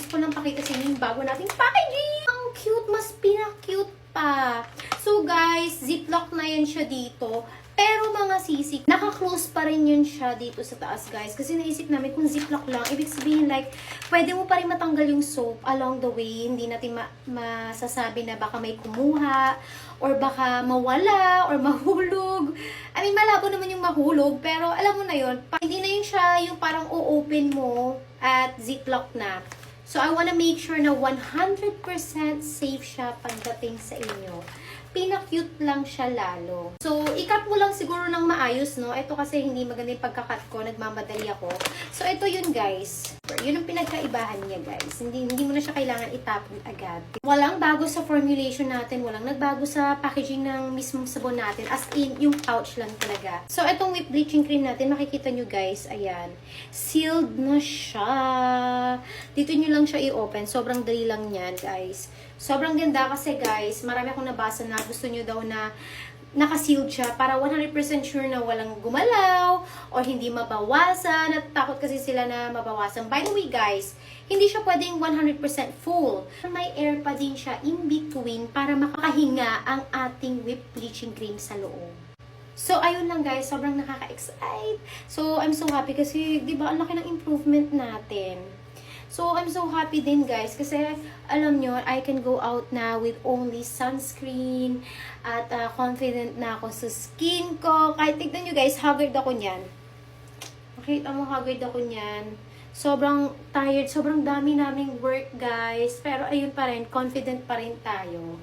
gusto ko lang pakita sa inyo yung bago nating packaging. Ang cute, mas pinaka-cute pa. So guys, ziplock na yan siya dito. Pero mga sisik, naka-close pa rin yun siya dito sa taas, guys. Kasi naisip namin kung ziplock lang, ibig sabihin like, pwede mo pa rin matanggal yung soap along the way. Hindi natin masasabi na baka may kumuha, or baka mawala, or mahulog. I mean, malabo naman yung mahulog, pero alam mo na yun, hindi na yun siya yung parang o-open mo at ziplock na. So, I wanna make sure na 100% safe siya pagdating sa inyo. Pina-cute lang siya lalo. So, i-cut mo lang siguro ng maayos, no? Ito kasi hindi maganda yung pagka-cut ko. Nagmamadali ako. So, ito yun, guys. Yun ang pinagkaibahan niya, guys. Hindi mo na siya kailangan itapon agad. Walang bago sa formulation natin. Walang nagbago sa packaging ng mismong sabon natin. As in, yung pouch lang talaga. So, itong whip bleaching cream natin, makikita nyo, guys. Ayan. Sealed na siya. Dito nyo lang siya i-open. Sobrang dali lang yan, guys. Sobrang ganda kasi guys, marami akong nabasa na gusto nyo daw na naka-sealed siya para 100% sure na walang gumalaw or hindi mabawasan. Natatakot kasi sila na mabawasan. By the way guys, hindi siya pwedeng 100% full. May air pa din siya in between para makakahinga ang ating whip bleaching cream sa loob. So, ayun lang guys, sobrang nakaka-excite. So, I'm so happy kasi, di ba, ang laki ng improvement natin. So, I'm so happy din guys kasi alam nyo, I can go out na with only sunscreen at confident na ako sa skin ko. Kahit tignan nyo guys, haggard ako nyan. Makita mo, haggard ako nyan. Sobrang tired, sobrang dami naming work guys. Pero ayun pa rin, confident pa rin tayo.